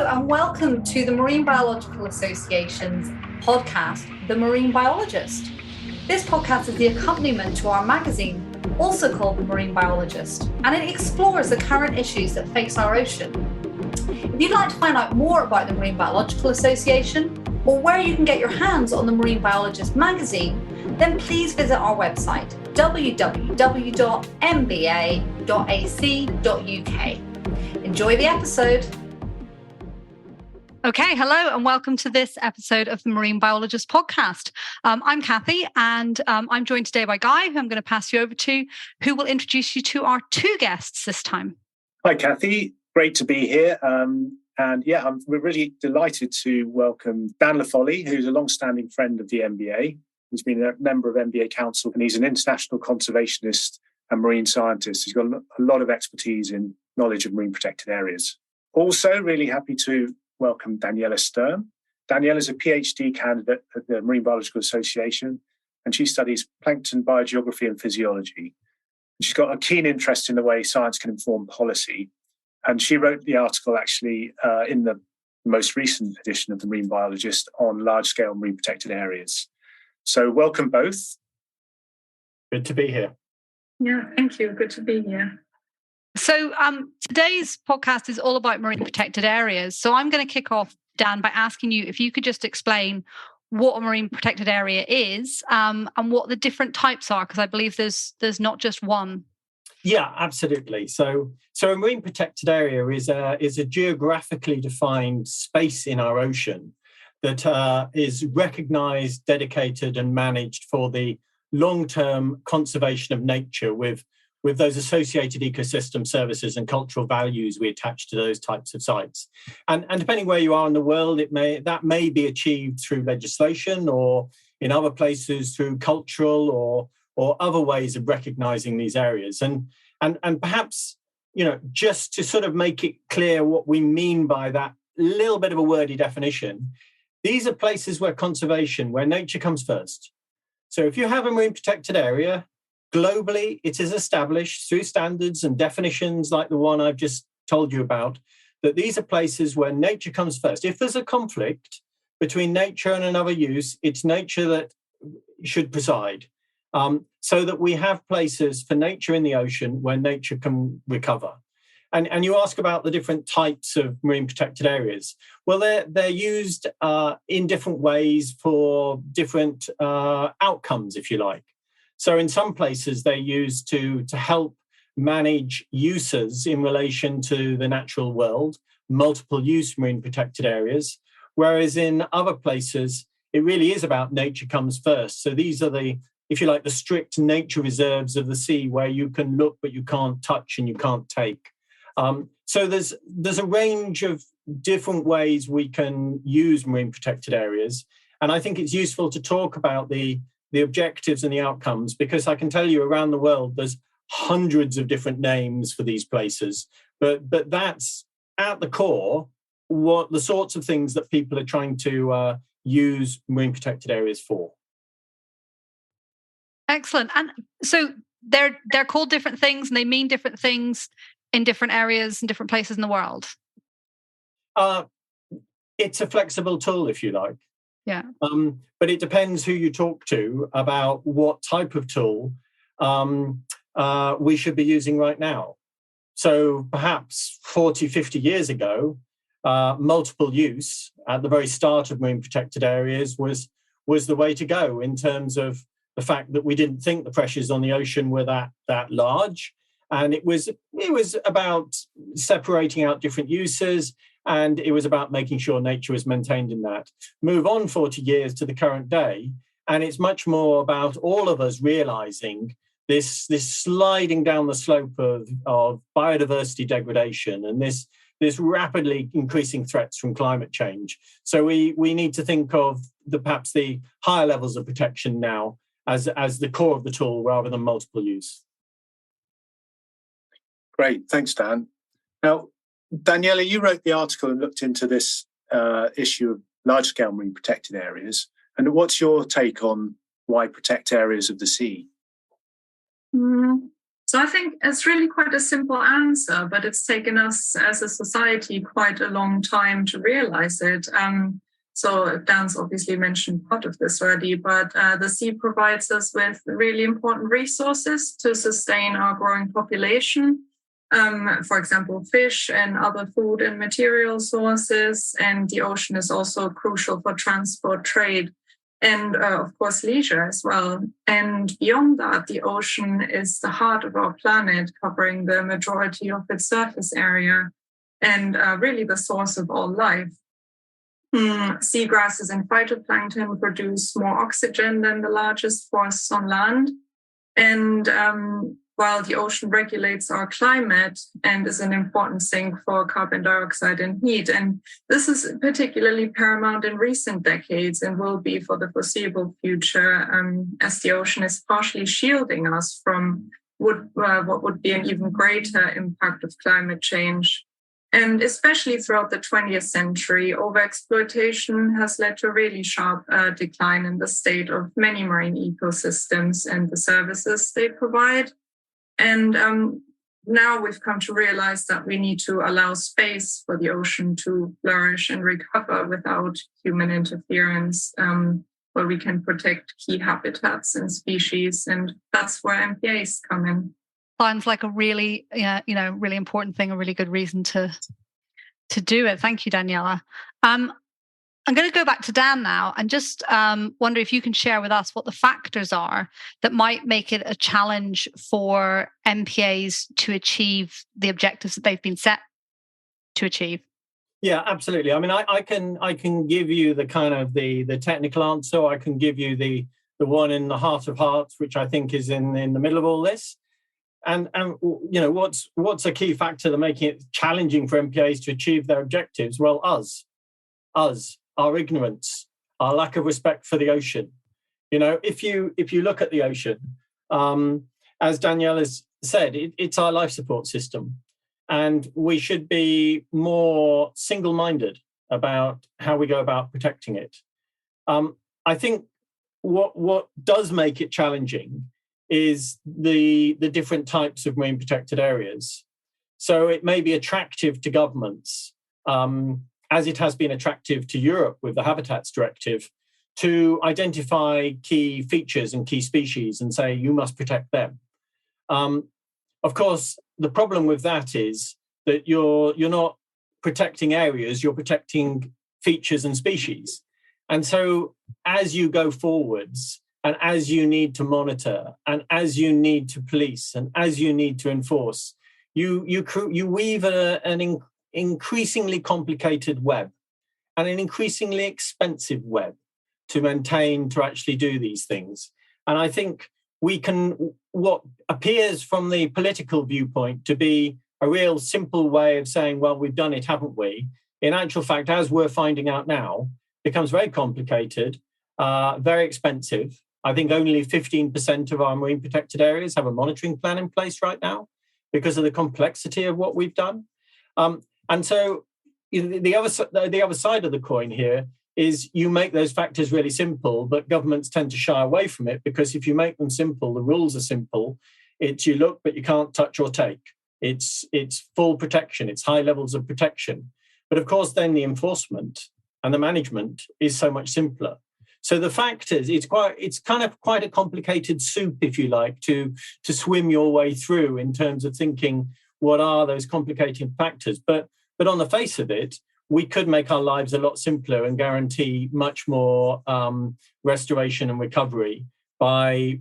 and welcome to the Marine Biological Association's podcast, The Marine Biologist. This podcast is the accompaniment to our magazine, also called The Marine Biologist, and it explores the current issues that face our ocean. If you'd like to find out more about the Marine Biological Association, or where you can get your hands on the Marine Biologist magazine, then please visit our website, www.mba.ac.uk. Enjoy the episode. Okay, hello and welcome to this episode of the Marine Biologist podcast. I'm Kathy and I'm joined today by Guy, who I'm going to pass you over to, who will introduce you to our two guests this time. Hi, Kathy. Great to be here. We're really delighted to welcome Dan Laffoley, who's a long-standing friend of the MBA. He's been a member of MBA Council and he's an international conservationist and marine scientist. He's got a lot of expertise in knowledge of marine protected areas. Also, really happy to welcome Daniela Sturm. Daniela is a PhD candidate at the Marine Biological Association, and she studies plankton biogeography and physiology. She's got a keen interest in the way science can inform policy, and she wrote the article actually in the most recent edition of the Marine Biologist on large-scale marine protected areas. So welcome both. Good to be here. Yeah, thank you. Good to be here. So today's podcast is all about marine protected areas. So I'm going to kick off, Dan, by asking you if you could just explain what a marine protected area is and what the different types are, because I believe there's not just one. Yeah, absolutely. So a marine protected area is a geographically defined space in our ocean that is recognised, dedicated and managed for the long-term conservation of nature with those associated ecosystem services and cultural values we attach to those types of sites. And depending where you are in the world, that may be achieved through legislation or in other places through cultural or other ways of recognising these areas. And perhaps, just to sort of make it clear what we mean by that little bit of a wordy definition, these are places where nature comes first. So if you have a marine protected area, globally, it is established through standards and definitions like the one I've just told you about, that these are places where nature comes first. If there's a conflict between nature and another use, it's nature that should preside, so that we have places for nature in the ocean where nature can recover. And you ask about the different types of marine protected areas. Well, they're used in different ways for different outcomes, if you like. So in some places, they're used to help manage uses in relation to the natural world, multiple use marine protected areas, whereas in other places, it really is about nature comes first. So these are the strict nature reserves of the sea where you can look, but you can't touch and you can't take. So there's a range of different ways we can use marine protected areas. And I think it's useful to talk about the objectives and the outcomes, because I can tell you around the world, there's hundreds of different names for these places. But that's at the core, what the sorts of things that people are trying to use marine protected areas for. Excellent. And so they're called different things and they mean different things in different areas and different places in the world. It's a flexible tool, if you like. Yeah. But it depends who you talk to about what type of tool we should be using right now. So perhaps 40, 50 years ago, multiple use at the very start of marine protected areas was the way to go in terms of the fact that we didn't think the pressures on the ocean were that large. And it was about separating out different uses, and it was about making sure nature was maintained in that. Move on 40 years to the current day, and it's much more about all of us realizing this sliding down the slope of biodiversity degradation and this rapidly increasing threats from climate change. So we need to think of perhaps the higher levels of protection now as the core of the tool rather than multiple use. Great, thanks, Dan. Now, Daniela, you wrote the article and looked into this issue of large-scale marine protected areas. And what's your take on why protect areas of the sea? So I think it's really quite a simple answer, but it's taken us as a society quite a long time to realize it. So Dan's obviously mentioned part of this already, but the sea provides us with really important resources to sustain our growing population. For example, fish and other food and material sources. And the ocean is also crucial for transport, trade, and of course, leisure as well. And beyond that, the ocean is the heart of our planet, covering the majority of its surface area and really the source of all life. Seagrasses and phytoplankton produce more oxygen than the largest forests on land. And while the ocean regulates our climate and is an important sink for carbon dioxide and heat. And this is particularly paramount in recent decades and will be for the foreseeable future, as the ocean is partially shielding us from what would be an even greater impact of climate change. And especially throughout the 20th century, overexploitation has led to a really sharp decline in the state of many marine ecosystems and the services they provide. And now we've come to realize that we need to allow space for the ocean to flourish and recover without human interference, where we can protect key habitats and species. And that's where MPAs come in. Sounds like a really, really important thing, a really good reason to do it. Thank you, Daniela. I'm going to go back to Dan now and just wonder if you can share with us what the factors are that might make it a challenge for MPAs to achieve the objectives that they've been set to achieve. Yeah, absolutely. I mean, I can give you the kind of the technical answer. I can give you the one in the heart of hearts, which I think is in the middle of all this. And what's a key factor that making it challenging for MPAs to achieve their objectives? Well, us, our ignorance, our lack of respect for the ocean. If you look at the ocean, as Danielle has said, it's our life support system, and we should be more single-minded about how we go about protecting it. I think what does make it challenging is the different types of marine protected areas. So it may be attractive to governments, as it has been attractive to Europe with the Habitats Directive, to identify key features and key species and say, you must protect them. Of course, the problem with that is that you're not protecting areas, you're protecting features and species. And so as you go forwards, and as you need to monitor, and as you need to police, and as you need to enforce, you weave an increasingly complicated web and an increasingly expensive web to maintain, to actually do these things. And I think what appears from the political viewpoint to be a real simple way of saying, well, we've done it, haven't we? In actual fact, as we're finding out now, becomes very complicated, very expensive. I think only 15% of our marine protected areas have a monitoring plan in place right now because of the complexity of what we've done. And so the other side of the coin here is you make those factors really simple, but governments tend to shy away from it because if you make them simple, the rules are simple. It's you look, but you can't touch or take. It's full protection. It's high levels of protection. But of course, then the enforcement and the management is so much simpler. So the factors, it's kind of quite a complicated soup, if you like, to swim your way through in terms of thinking what are those complicating factors. But on the face of it, we could make our lives a lot simpler and guarantee much more restoration and recovery by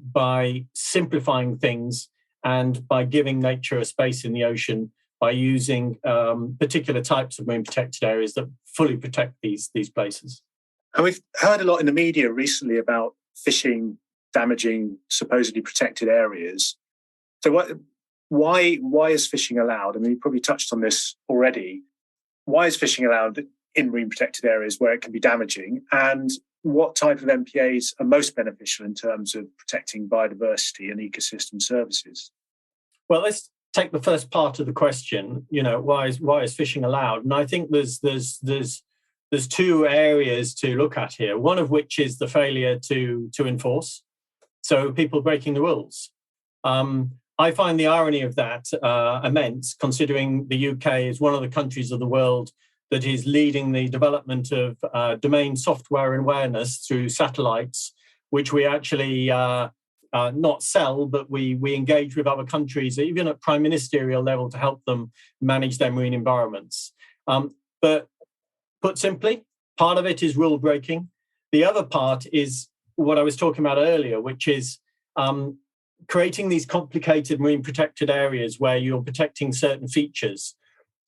simplifying things and by giving nature a space in the ocean, by using particular types of marine protected areas that fully protect these places. And we've heard a lot in the media recently about fishing damaging supposedly protected areas. So why is fishing allowed? I mean, you probably touched on this already. Why is fishing allowed in marine protected areas where it can be damaging? And what type of MPAs are most beneficial in terms of protecting biodiversity and ecosystem services? Well, let's take the first part of the question. Why is fishing allowed? And I think there's two areas to look at here. One of which is the failure to enforce. So people breaking the rules. I find the irony of that immense, considering the UK is one of the countries of the world that is leading the development of domain software awareness through satellites, which we actually not sell, but we engage with other countries, even at prime ministerial level, to help them manage their marine environments. But put simply, part of it is rule breaking. The other part is what I was talking about earlier, which is creating these complicated marine protected areas where you're protecting certain features.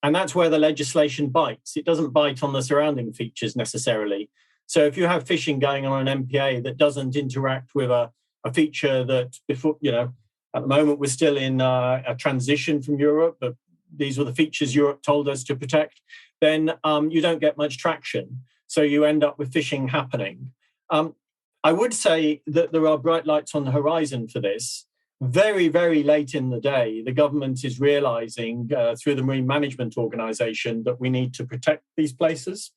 And that's where the legislation bites. It doesn't bite on the surrounding features necessarily. So if you have fishing going on an MPA that doesn't interact with a feature that before, at the moment we're still in a transition from Europe, but these were the features Europe told us to protect, then you don't get much traction. So you end up with fishing happening. I would say that there are bright lights on the horizon for this. Very, very late in the day, the government is realising through the Marine Management Organisation that we need to protect these places.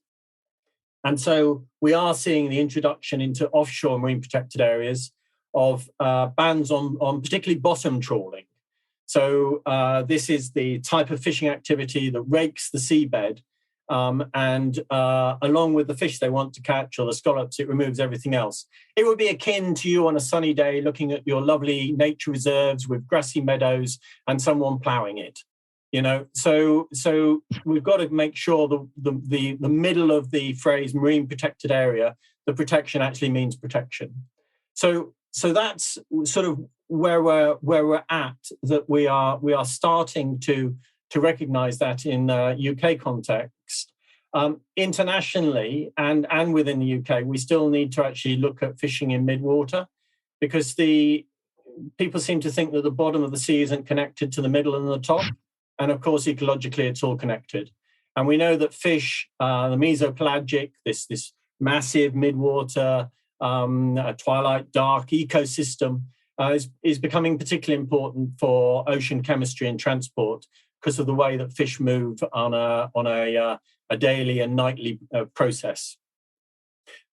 And so we are seeing the introduction into offshore marine protected areas of bans on particularly bottom trawling. So this is the type of fishing activity that rakes the seabed and along with the fish they want to catch or the scallops, it removes everything else. It would be akin to you on a sunny day looking at your lovely nature reserves with grassy meadows and someone ploughing it. So we've got to make sure the middle of the phrase marine protected area, the protection actually means protection. So that's sort of where we're at, that we are starting to recognise that in UK context. Internationally and within the UK, we still need to actually look at fishing in midwater, because people seem to think that the bottom of the sea isn't connected to the middle and the top. And of course, ecologically, it's all connected. And we know that fish, the mesopelagic, this massive midwater, twilight dark ecosystem is becoming particularly important for ocean chemistry and transport because of the way that fish move on a daily and nightly process.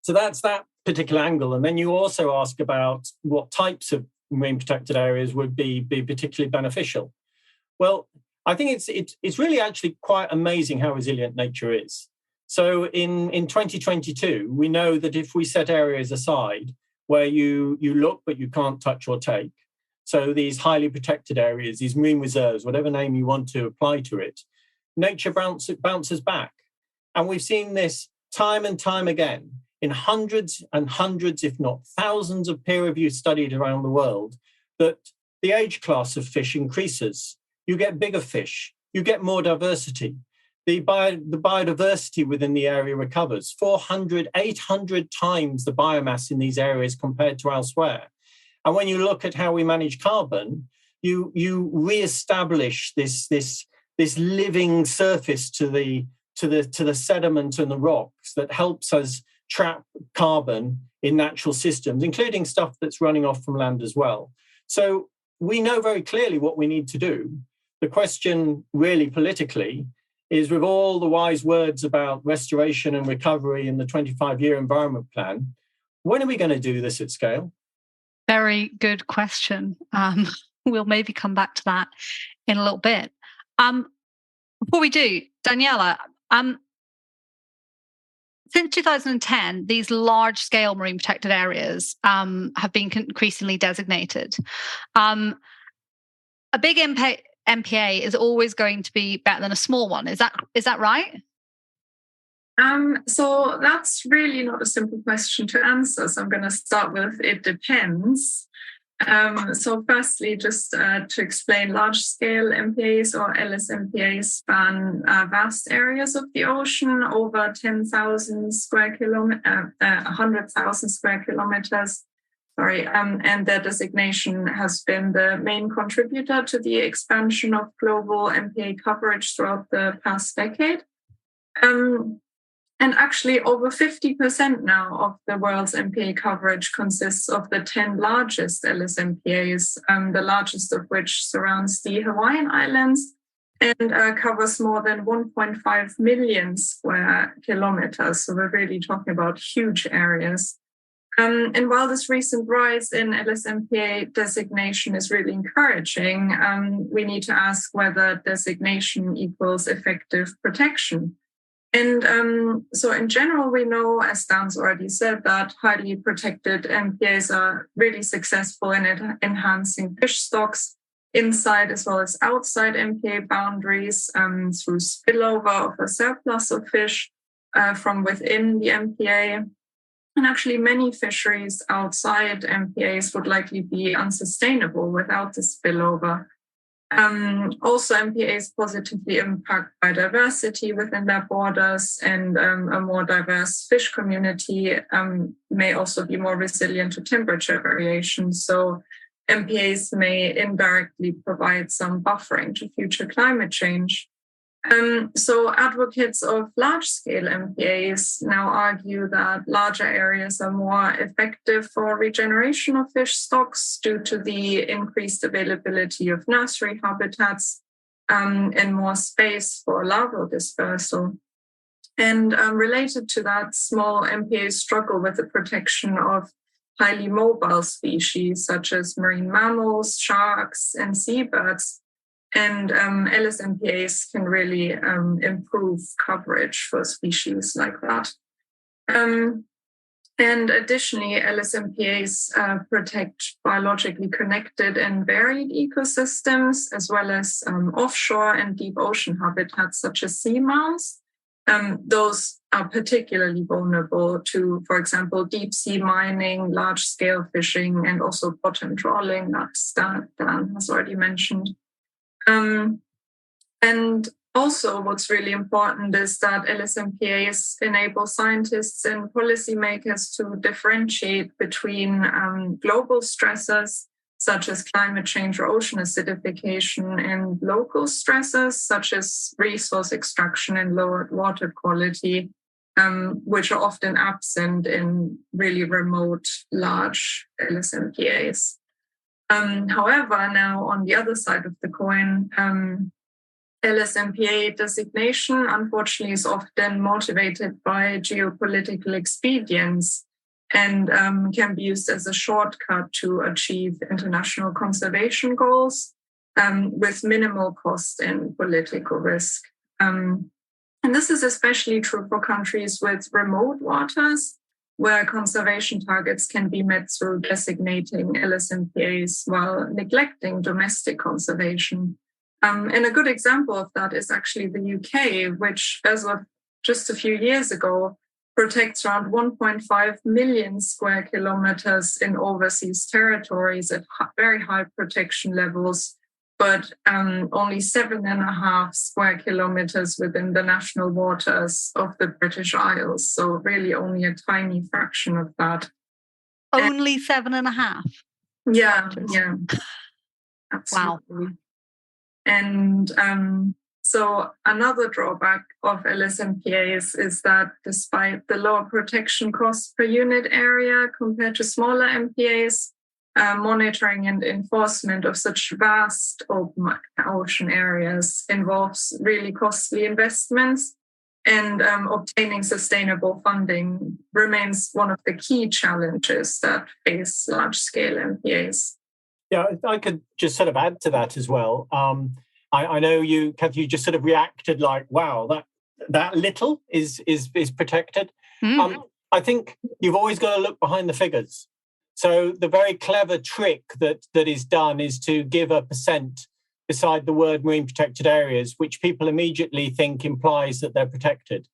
So that's that particular angle. And then you also ask about what types of marine protected areas would be particularly beneficial. Well, I think it's really actually quite amazing how resilient nature is. So in 2022, we know that if we set areas aside where you look but you can't touch or take, so these highly protected areas, these marine reserves, whatever name you want to apply to it, nature bounces back. And we've seen this time and time again in hundreds and hundreds, if not thousands of peer-reviewed studies around the world, that the age class of fish increases. You get bigger fish, you get more diversity. The biodiversity within the area recovers 400, 800 times the biomass in these areas compared to elsewhere. And when you look at how we manage carbon, you re-establish this living surface to the sediment and the rocks that helps us trap carbon in natural systems, including stuff that's running off from land as well. So we know very clearly what we need to do. The question really politically is, with all the wise words about restoration and recovery in the 25-year environment plan, when are we going to do this at scale? Very good question. We'll maybe come back to that in a little bit. Before we do, Daniela, since 2010, these large-scale marine protected areas have been increasingly designated. A big MPA is always going to be better than a small one. Is that right? So that's really not a simple question to answer. So I'm going to start with it depends. So firstly, just to explain, large-scale MPAs or LSMPAs span vast areas of the ocean, over 10,000 square kilometers, 100,000 square kilometers. And their designation has been the main contributor to the expansion of global MPA coverage throughout the past decade. And actually, over 50% now of the world's MPA coverage consists of the 10 largest LSMPAs, the largest of which surrounds the Hawaiian Islands and covers more than 1.5 million square kilometers. So we're really talking about huge areas. And while this recent rise in LSMPA designation is really encouraging, we need to ask whether designation equals effective protection. And so in general, we know, as Dan's already said, that highly protected MPAs are really successful in enhancing fish stocks inside as well as outside MPA boundaries through spillover of a surplus of fish from within the MPA. And actually, many fisheries outside MPAs would likely be unsustainable without the spillover. Also, MPAs positively impact biodiversity within their borders, and a more diverse fish community may also be more resilient to temperature variations. So MPAs may indirectly provide some buffering to future climate change. So advocates of large-scale MPAs now argue that larger areas are more effective for regeneration of fish stocks due to the increased availability of nursery habitats and more space for larval dispersal. And related to that, small MPAs struggle with the protection of highly mobile species such as marine mammals, sharks, and seabirds. And LSMPAs can really improve coverage for species like that. And additionally, LSMPAs protect biologically connected and varied ecosystems, as well as offshore and deep ocean habitats such as seamounts. Those are particularly vulnerable to, for example, deep sea mining, large-scale fishing, and also bottom trawling, that Dan has already mentioned. And also what's really important is that LSMPAs enable scientists and policymakers to differentiate between global stressors, such as climate change or ocean acidification, and local stressors, such as resource extraction and lowered water quality, which are often absent in really remote, large LSMPAs. However, now on the other side of the coin, LSMPA designation, unfortunately, is often motivated by geopolitical expedience and can be used as a shortcut to achieve international conservation goals with minimal cost and political risk. And this is especially true for countries with remote waters, where conservation targets can be met through designating LSMPAs while neglecting domestic conservation. And a good example of that is actually the UK, which, as of just a few years ago, protects around 1.5 million square kilometers in overseas territories at very high protection levels, but only 7.5 square kilometers within the national waters of the British Isles. So really only a tiny fraction of that. Only 7.5? Yeah. Absolutely. Wow. And so another drawback of LSMPAs is that despite the lower protection costs per unit area compared to smaller MPAs, monitoring and enforcement of such vast open ocean areas involves really costly investments, and obtaining sustainable funding remains one of the key challenges that face large-scale MPAs. Yeah, I could just sort of add to that as well. I know you, Kathy, you just sort of reacted like, wow, that little is protected. I think you've always got to look behind the figures. So the very clever trick that is done is to give a percent beside the word marine protected areas, which people immediately think implies that they're protected.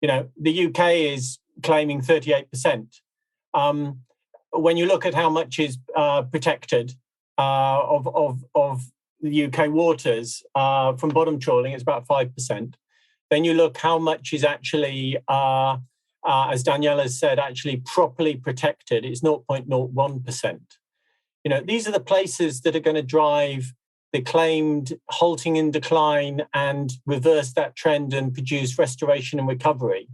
You know, the UK is claiming 38%. When you look at how much is protected of the UK waters from bottom trawling, it's about 5%. Then you look how much is actually, as Danielle has said, actually properly protected. It's 0.01%. You know, these are the places that are going to drive the claimed halting in decline and reverse that trend and produce restoration and recovery.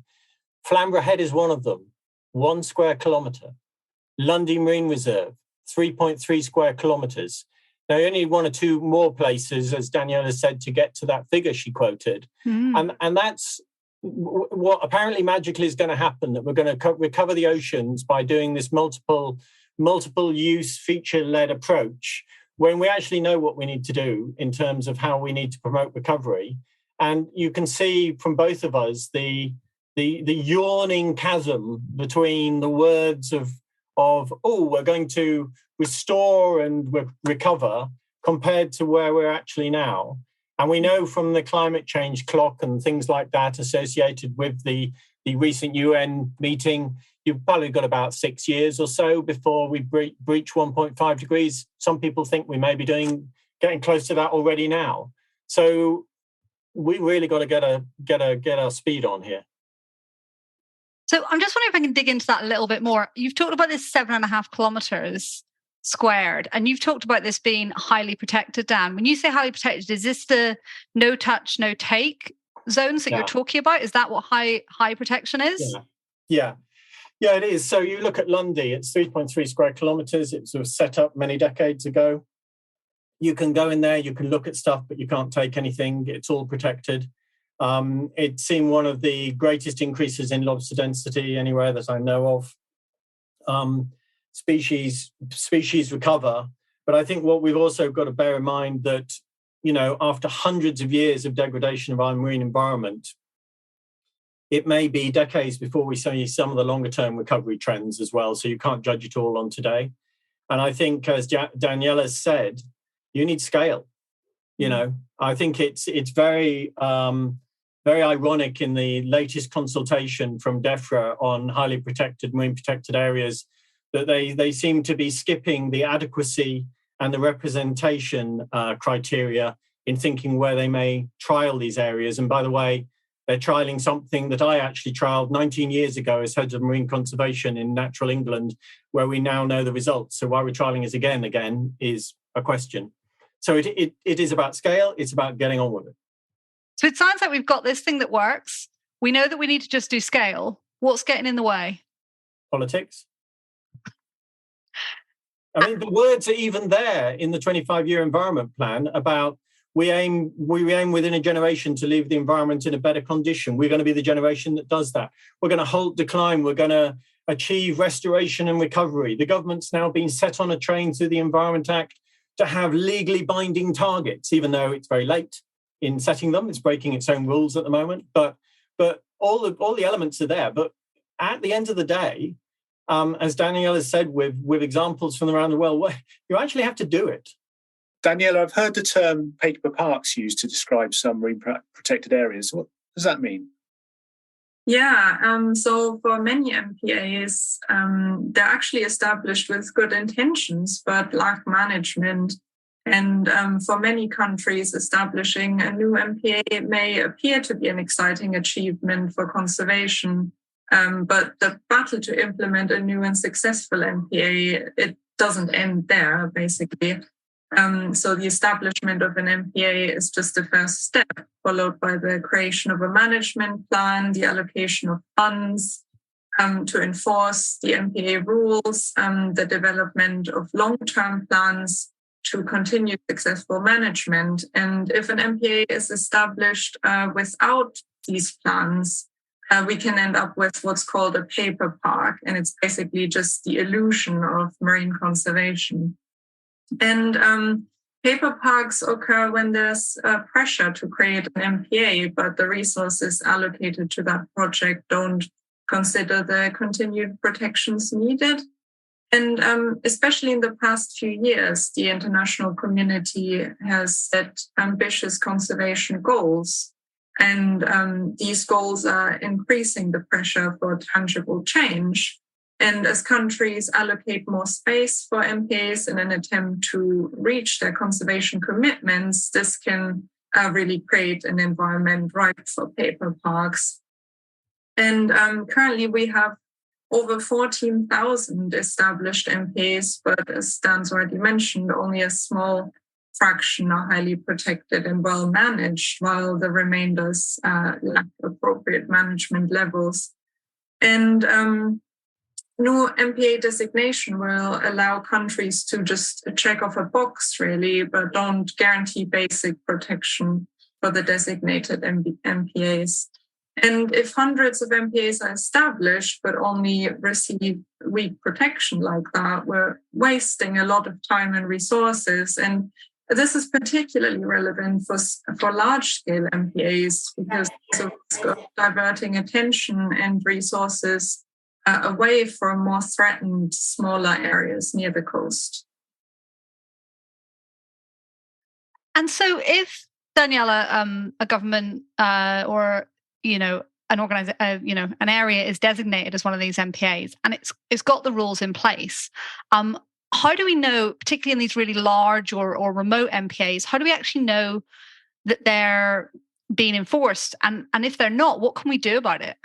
Flamborough Head is one of them, 1 square kilometre. Lundy Marine Reserve, 3.3 square kilometres. Now, only 1 or 2 more places, as Danielle has said, to get to that figure she quoted. And that's what apparently magically is going to happen, that we're going to recover the oceans by doing this multiple use feature-led approach, when we actually know what we need to do in terms of how we need to promote recovery. And you can see from both of us the yawning chasm between the words of we're going to restore and recover compared to where we're actually now. And we know from the climate change clock and things like that associated with the recent UN meeting, you've probably got about 6 years or so before we breach 1.5 degrees. Some people think we may be getting close to that already now. So we really got to get our speed on here. So I'm just wondering if I can dig into that a little bit more. You've talked about this 7.5 kilometers squared, and you've talked about this being highly protected, Dan. When you say highly protected, is this the no touch, no take zones that you're talking about? Is that what high protection is? Yeah, it is. So you look at Lundy, it's 3.3 square kilometers. It was set up many decades ago. You can go in there, you can look at stuff, but you can't take anything. It's all protected. It's seen one of the greatest increases in lobster density anywhere that I know of. Species recover. But I think what we've also got to bear in mind that, after hundreds of years of degradation of our marine environment, it may be decades before we see some of the longer term recovery trends as well. So you can't judge it all on today. And I think, as Daniela said, you need scale. I think it's very very ironic in the latest consultation from DEFRA on highly protected, marine protected areas that they seem to be skipping the adequacy and the representation criteria in thinking where they may trial these areas. And by the way, they're trialing something that I actually trialed 19 years ago as head of marine conservation in Natural England, where we now know the results. So why we're trialing it again is a question. So it is about scale. It's about getting on with it. So it sounds like we've got this thing that works. We know that we need to just do scale. What's getting in the way? Politics. I mean, the words are even there in the 25-year environment plan about we aim within a generation to leave the environment in a better condition. We're going to be the generation that does that. We're going to halt decline. We're going to achieve restoration and recovery. The government's now been set on a train through the Environment Act to have legally binding targets, even though it's very late in setting them. It's breaking its own rules at the moment. But all the elements are there. But at the end of the day, as Danielle has said, with examples from around the world, you actually have to do it. Daniela, I've heard the term paper parks used to describe some marine protected areas. What does that mean? Yeah, so for many MPAs, they're actually established with good intentions, but lack management. And for many countries, establishing a new MPA may appear to be an exciting achievement for conservation. But the battle to implement a new and successful MPA, it doesn't end there, basically. So the establishment of an MPA is just the first step, followed by the creation of a management plan, the allocation of funds to enforce the MPA rules, the development of long-term plans to continue successful management. And if an MPA is established without these plans, we can end up with what's called a paper park, and it's basically just the illusion of marine conservation. And paper parks occur when there's pressure to create an MPA, but the resources allocated to that project don't consider the continued protections needed. And especially in the past few years, the international community has set ambitious conservation goals. And these goals are increasing the pressure for tangible change. And as countries allocate more space for MPAs in an attempt to reach their conservation commitments, this can really create an environment ripe for paper parks. And currently we have over 14,000 established MPAs, but as Dan's already mentioned, only a small fraction are highly protected and well managed, while the remainders lack appropriate management levels. And new MPA designation will allow countries to just check off a box, really, but don't guarantee basic protection for the designated MPAs. And if hundreds of MPAs are established but only receive weak protection like that, we're wasting a lot of time and resources. And this is particularly relevant for large-scale MPAs because it's a risk of diverting attention and resources away from more threatened, smaller areas near the coast. And so if, Daniela, a government or an area is designated as one of these MPAs and it's got the rules in place, how do we know, particularly in these really large or remote MPAs, how do we actually know that they're being enforced? And if they're not, what can we do about it?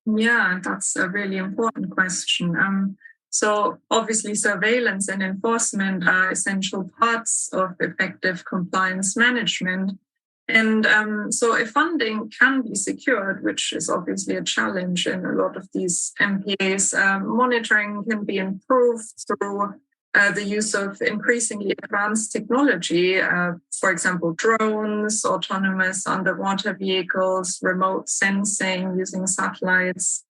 Yeah, that's a really important question. So obviously surveillance and enforcement are essential parts of effective compliance management. And so if funding can be secured, which is obviously a challenge in a lot of these MPAs, monitoring can be improved through the use of increasingly advanced technology, for example, drones, autonomous underwater vehicles, remote sensing using satellites,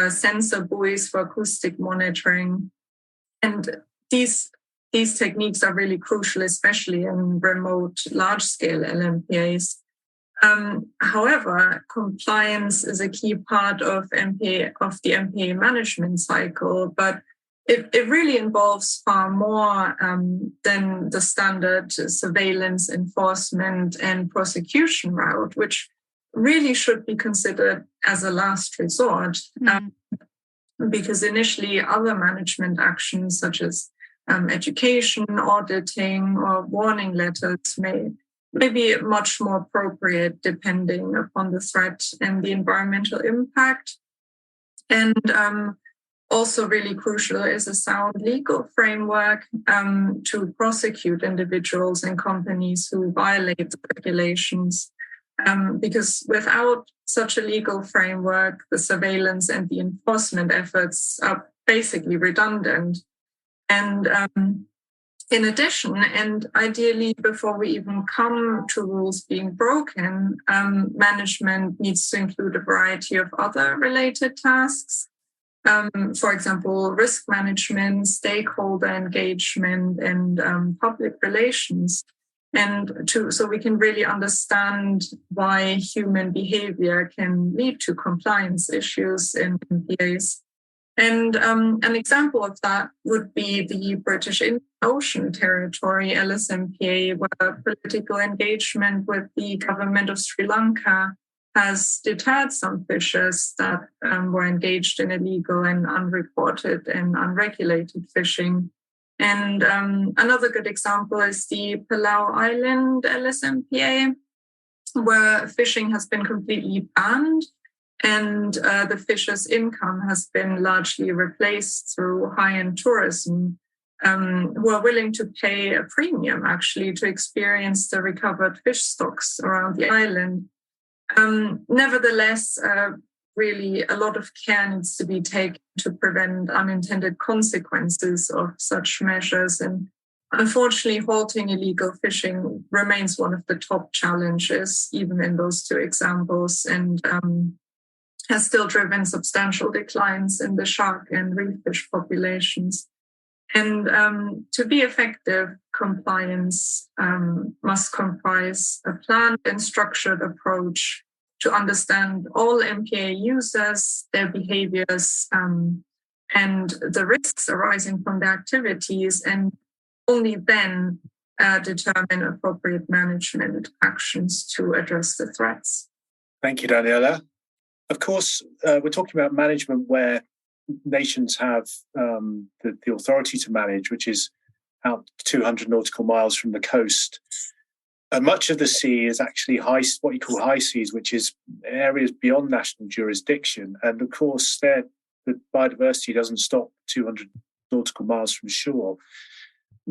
sensor buoys for acoustic monitoring. And these techniques are really crucial, especially in remote, large-scale LMPAs. However, compliance is a key part of the MPA management cycle, but it really involves far more than the standard surveillance, enforcement, and prosecution route, which really should be considered as a last resort, because initially other management actions such as education, auditing, or warning letters may be much more appropriate depending upon the threat and the environmental impact. And also really crucial is a sound legal framework to prosecute individuals and companies who violate the regulations. Because without such a legal framework, the surveillance and the enforcement efforts are basically redundant. And in addition, and ideally before we even come to rules being broken, management needs to include a variety of other related tasks. For example, risk management, stakeholder engagement, and public relations. And so we can really understand why human behavior can lead to compliance issues in MPAs. And an example of that would be the British Indian Ocean Territory, LSMPA, where political engagement with the government of Sri Lanka has deterred some fishers that were engaged in illegal and unreported and unregulated fishing. And another good example is the Palau Island LSMPA, where fishing has been completely banned and the fishers' income has been largely replaced through high-end tourism, who are willing to pay a premium, actually, to experience the recovered fish stocks around the island. Nevertheless, really a lot of care needs to be taken to prevent unintended consequences of such measures. And unfortunately, halting illegal fishing remains one of the top challenges, even in those two examples, and has still driven substantial declines in the shark and reef fish populations. And to be effective, compliance must comprise a planned and structured approach to understand all MPA users, their behaviors, and the risks arising from their activities, and only then determine appropriate management actions to address the threats. Thank you, Daniela. Of course, we're talking about management where nations have the authority to manage, which is out 200 nautical miles from the coast. Much of the sea is actually what you call high seas, which is areas beyond national jurisdiction. And of course, the biodiversity doesn't stop 200 nautical miles from shore.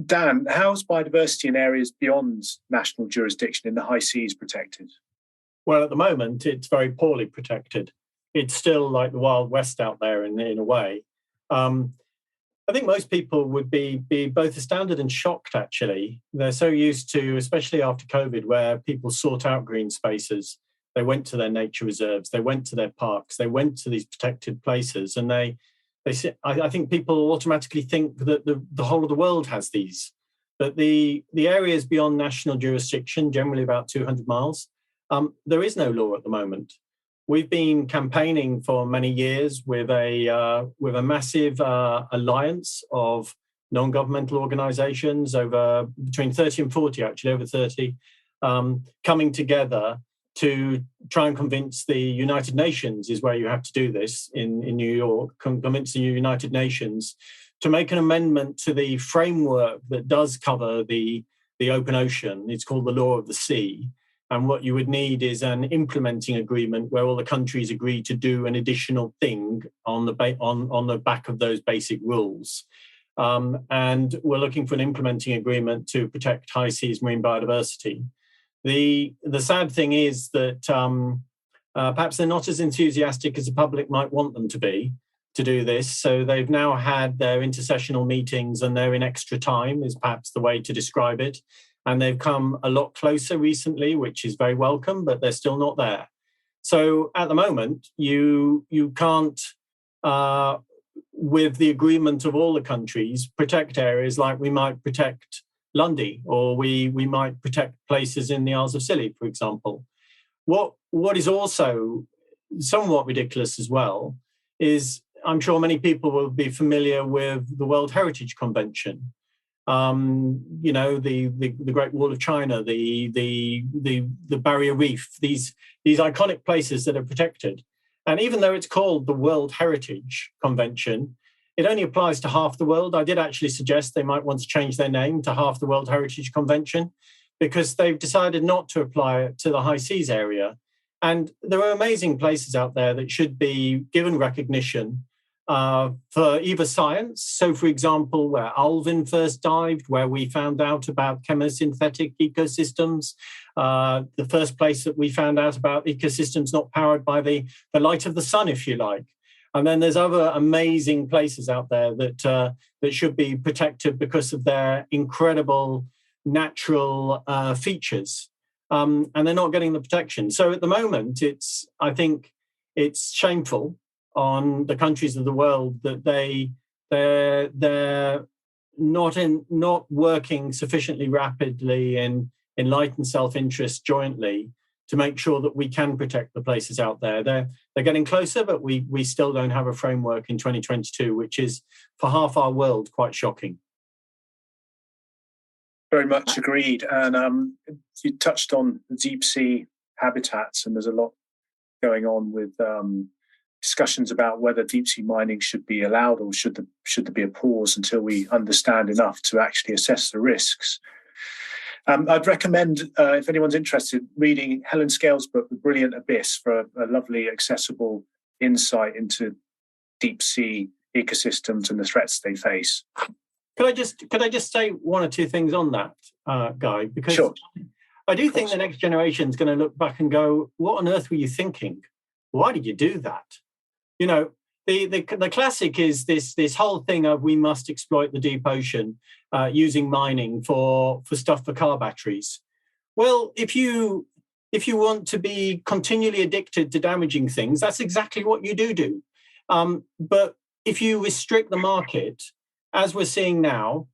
Dan, how's biodiversity in areas beyond national jurisdiction in the high seas protected? Well, at the moment, it's very poorly protected. It's still like the Wild West out there in a way. I think most people would be both astounded and shocked, actually. They're so used to, especially after COVID, where people sought out green spaces They went to their nature reserves, they went to their parks, they went to these protected places, and I think people automatically think that the whole of the world has these. But the areas beyond national jurisdiction, generally about 200 miles, there is no law at the moment. We've been campaigning for many years with a massive alliance of non-governmental organisations, over between 30 and 40, actually over 30, coming together to try and convince the United Nations, is where you have to do this in New York, convince the United Nations to make an amendment to the framework that does cover the open ocean. It's called the Law of the Sea. And what you would need is an implementing agreement where all the countries agree to do an additional thing on the back of those basic rules. And we're looking for an implementing agreement to protect high seas marine biodiversity. The sad thing is that perhaps they're not as enthusiastic as the public might want them to be to do this. So they've now had their intersessional meetings, and they're in extra time, is perhaps the way to describe it. And they've come a lot closer recently, which is very welcome, but they're still not there. So at the moment, you can't, with the agreement of all the countries, protect areas like we might protect Lundy, or we might protect places in the Isles of Scilly, for example. What is also somewhat ridiculous as well is, I'm sure many people will be familiar with the World Heritage Convention. The Great Wall of China, the Barrier Reef, these iconic places that are protected. And even though it's called the World Heritage Convention, it only applies to half the world. I did actually suggest they might want to change their name to half the World Heritage Convention, because they've decided not to apply it to the high seas area. And there are amazing places out there that should be given recognition for either science. So, for example, where Alvin first dived, where we found out about chemosynthetic ecosystems, the first place that we found out about ecosystems not powered by the light of the sun, if you like. And then there's other amazing places out there that should be protected because of their incredible natural features, and they're not getting the protection. So at the moment, I think it's shameful on the countries of the world that they're not working sufficiently rapidly in enlightened self-interest jointly to make sure that we can protect the places out there. They're getting closer, but we still don't have a framework in 2022, which is, for half our world, quite shocking. Very much agreed. And you touched on deep sea habitats, and there's a lot going on with discussions about whether deep sea mining should be allowed, or should there be a pause until we understand enough to actually assess the risks. I'd recommend, if anyone's interested, reading Helen Scales' book, The Brilliant Abyss, for a lovely, accessible insight into deep sea ecosystems and the threats they face. Could I just say one or two things on that, Guy? Because sure. I do think the next generation is going to look back and go, "What on earth were you thinking? Why did you do that?" You know, the classic is this whole thing of we must exploit the deep ocean using mining for stuff for car batteries. Well, if you want to be continually addicted to damaging things, that's exactly what you do. But if you restrict the market, as we're seeing now,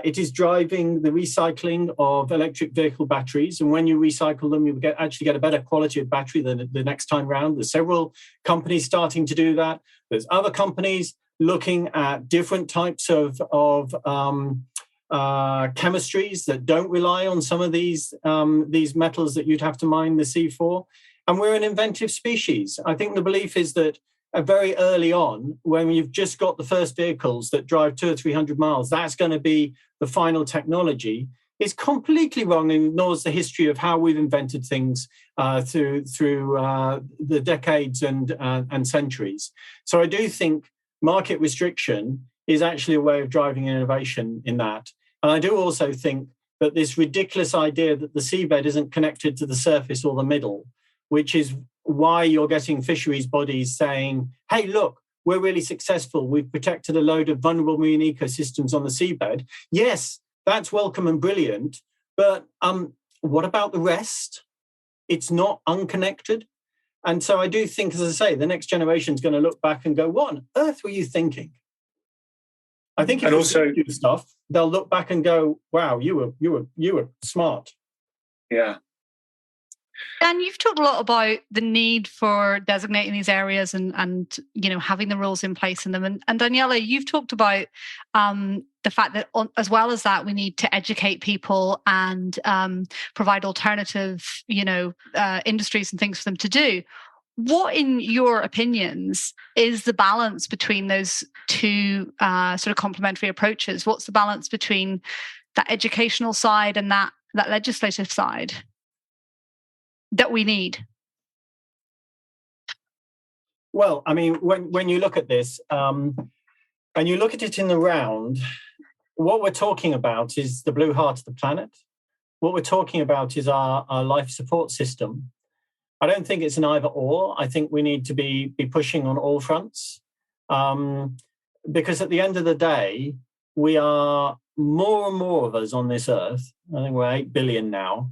it is driving the recycling of electric vehicle batteries. And when you recycle them, you actually get a better quality of battery than the next time round. There's several companies starting to do that. There's other companies looking at different types of chemistries that don't rely on some of these metals that you'd have to mine the sea for. And we're an inventive species. I think the belief is that very early on, when you've just got the first vehicles that drive 200 or 300 miles, that's going to be the final technology, is completely wrong and ignores the history of how we've invented things through the decades and centuries. So I do think market restriction is actually a way of driving innovation in that. And I do also think that this ridiculous idea that the seabed isn't connected to the surface or the middle, which is why you're getting fisheries bodies saying, "Hey, look, we're really successful. We've protected a load of vulnerable marine ecosystems on the seabed." Yes, that's welcome and brilliant. But what about the rest? it's not unconnected. And so I do think, as I say, the next generation is going to look back and go, what on earth were you thinking? I think if you do stuff, they'll look back and go, wow, you were smart. Yeah. And you've talked a lot about the need for designating these areas and having the rules in place in them. And Daniela, you've talked about the fact that as well as that, we need to educate people and provide alternative, industries and things for them to do. What, in your opinions, is the balance between those two sort of complementary approaches? What's the balance between that educational side and that legislative side that we need? Well, I mean, when you look at this, and you look at it in the round, what we're talking about is the blue heart of the planet. What we're talking about is our life support system. I don't think it's an either or. I think we need to be pushing on all fronts, because at the end of the day, we are more and more of us on this earth. I think we're 8 billion now.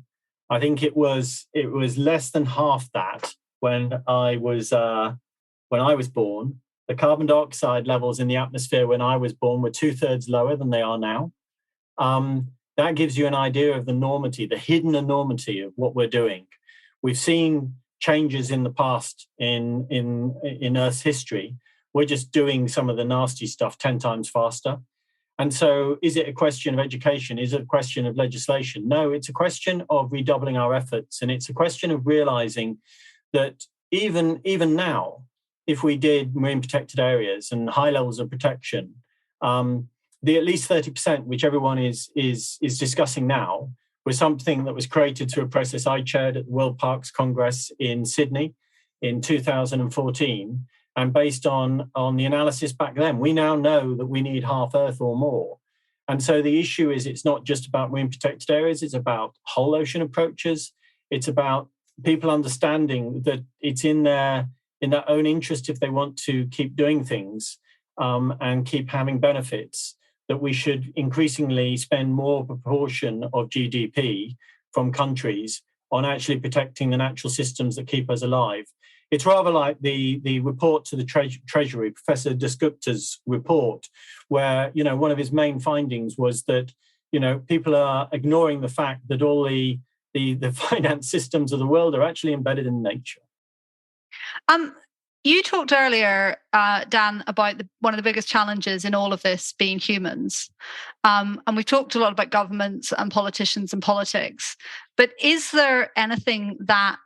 I think it was less than half that when I was born. The carbon dioxide levels in the atmosphere when I was born were 2/3 lower than they are now. That gives you an idea of the enormity, the hidden enormity of what we're doing. We've seen changes in the past in Earth's history. We're just doing some of the nasty stuff 10 times faster. And so is it a question of education? Is it a question of legislation? No, it's a question of redoubling our efforts. And it's a question of realizing that even now, if we did marine protected areas and high levels of protection, the at least 30%, which everyone is discussing now, was something that was created through a process I chaired at the World Parks Congress in Sydney in 2014. And based on the analysis back then, we now know that we need half Earth or more. And so the issue is, it's not just about marine protected areas, it's about whole ocean approaches. It's about people understanding that it's in their own interest, if they want to keep doing things and keep having benefits, that we should increasingly spend more proportion of GDP from countries on actually protecting the natural systems that keep us alive. It's rather like the report to the Treasury, Professor Dasgupta's report, where, one of his main findings was that, people are ignoring the fact that all the finance systems of the world are actually embedded in nature. You talked earlier, Dan, about one of the biggest challenges in all of this being humans. And we've talked a lot about governments and politicians and politics. But is there anything that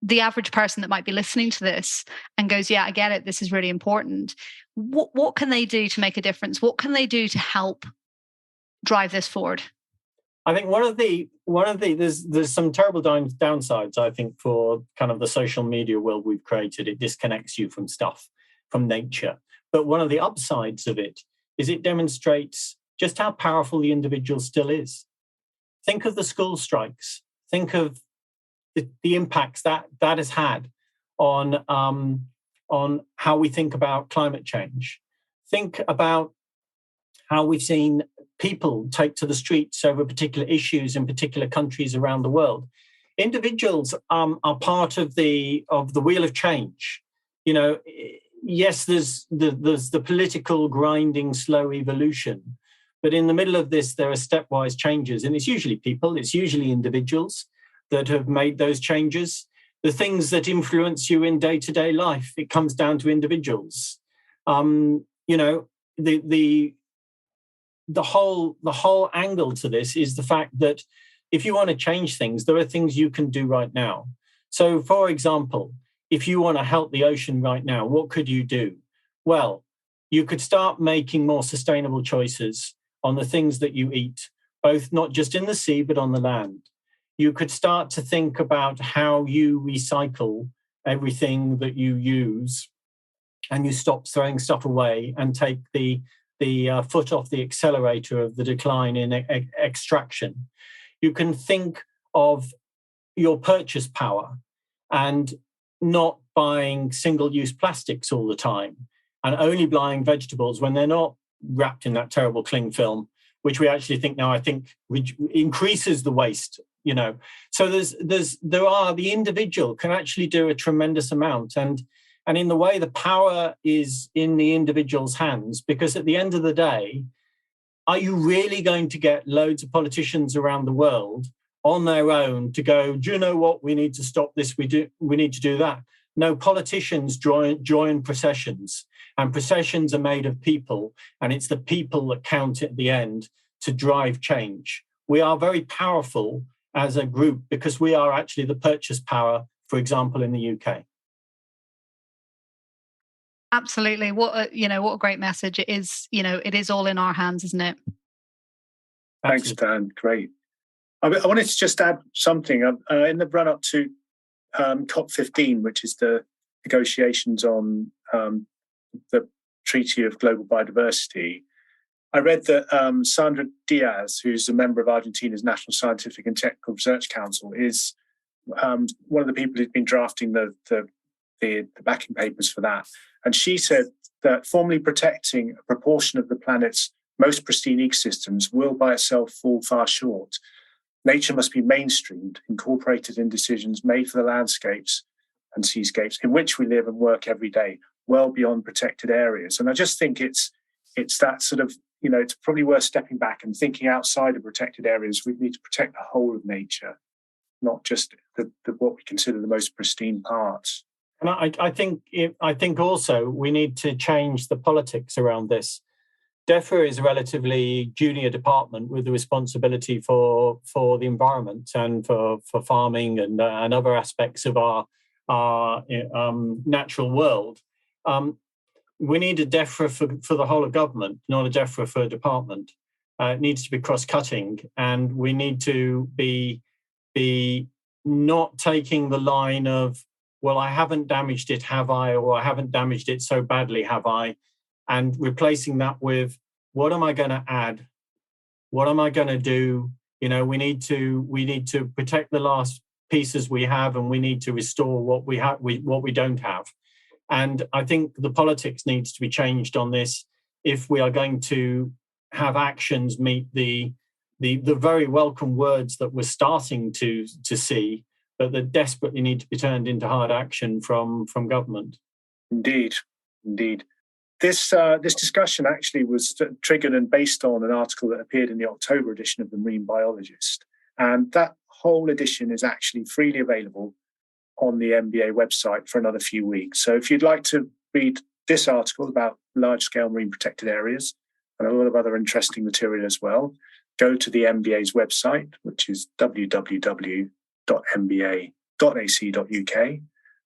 the average person that might be listening to this and goes, yeah, I get it, this is really important. What can they do to make a difference? What can they do to help drive this forward? I think one of the there's some terrible downsides, I think, for kind of the social media world we've created. It disconnects you from stuff, from nature. But one of the upsides of it is it demonstrates just how powerful the individual still is. Think of the school strikes. Think of the impacts that has had on how we think about climate change. Think about how we've seen people take to the streets over particular issues in particular countries around the world. Individuals are part of the wheel of change. Yes, there's the political grinding, slow evolution, but in the middle of this, there are stepwise changes, and it's usually people, it's usually individuals that have made those changes. The things that influence you in day-to-day life, it comes down to individuals. The whole angle to this is the fact that if you want to change things, there are things you can do right now. So, for example, if you want to help the ocean right now, what could you do? Well, you could start making more sustainable choices on the things that you eat, both not just in the sea, but on the land. You could start to think about how you recycle everything that you use, and you stop throwing stuff away and take the foot off the accelerator of the decline in extraction. You can think of your purchase power and not buying single-use plastics all the time and only buying vegetables when they're not wrapped in that terrible cling film, which we actually think now, increases the waste, So the individual can actually do a tremendous amount. And in the way, the power is in the individual's hands, because at the end of the day, are you really going to get loads of politicians around the world on their own to go, do you know what, we need to stop this, we need to do that? No, politicians join processions, and processions are made of people, and it's the people that count at the end to drive change. We are very powerful as a group because we are actually the purchase power, for example, in the UK. Absolutely. What a great message it is. It is all in our hands, isn't it? Thanks, Dan. Great. I wanted to just add something. In the run-up to COP15, which is the negotiations on the Treaty of Global Biodiversity, I read that Sandra Diaz, who's a member of Argentina's National Scientific and Technical Research Council, is one of the people who's been drafting the backing papers for that. And she said that formally protecting a proportion of the planet's most pristine ecosystems will by itself fall far short. Nature must be mainstreamed, incorporated in decisions made for the landscapes and seascapes in which we live and work every day, well beyond protected areas. And I just think it's that sort of, it's probably worth stepping back and thinking outside of protected areas. We need to protect the whole of nature, not just what we consider the most pristine parts. And I think also we need to change the politics around this. DEFRA is a relatively junior department with the responsibility for the environment and for farming and other aspects of our natural world. We need a DEFRA for the whole of government, not a DEFRA for a department. It needs to be cross-cutting, and we need to be not taking the line of, well, I haven't damaged it, have I? Or I haven't damaged it so badly, have I? And replacing that with, what am I going to add? What am I going to do? We need to protect the last pieces we have, and we need to restore what we have, what we don't have. And I think the politics needs to be changed on this if we are going to have actions meet the very welcome words that we're starting to see, but that desperately need to be turned into hard action from government. Indeed. This discussion actually was triggered and based on an article that appeared in the October edition of the Marine Biologist. And that whole edition is actually freely available on the MBA website for another few weeks. So if you'd like to read this article about large-scale marine protected areas and a lot of other interesting material as well, go to the MBA's website, which is www.mba.ac.uk,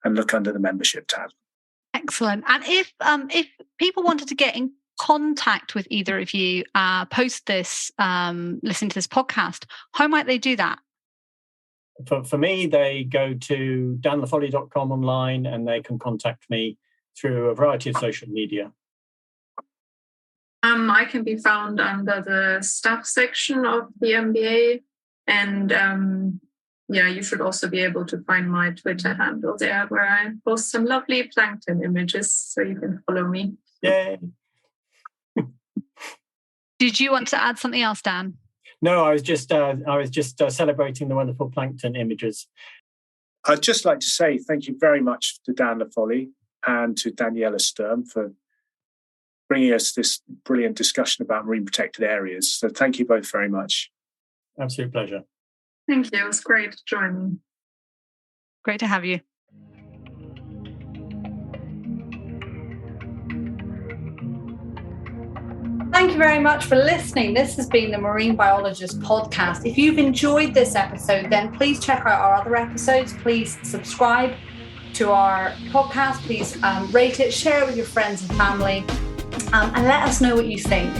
and look under the membership tab. Excellent. And if people wanted to get in contact with either of you post this, listening to this podcast, how might they do that? For me, they go to danlafolly.com online, and they can contact me through a variety of social media. I can be found under the staff section of the MBA, and you should also be able to find my Twitter handle there, where I post some lovely plankton images, so you can follow me. Yay! Did you want to add something else, Dan? No, I was just celebrating the wonderful plankton images. I'd just like to say thank you very much to Dan Lafolly and to Daniela Sturm for bringing us this brilliant discussion about marine protected areas. So thank you both very much. Absolute pleasure. Thank you. It was great to join me. Great to have you. Thank you very much for listening. This has been the Marine Biologist podcast. If you've enjoyed this episode, then please check out our other episodes. Please subscribe to our podcast. Please rate it, share it with your friends and family, and let us know what you think.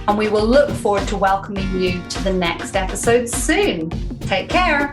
And we will look forward to welcoming you to the next episode soon. Take care.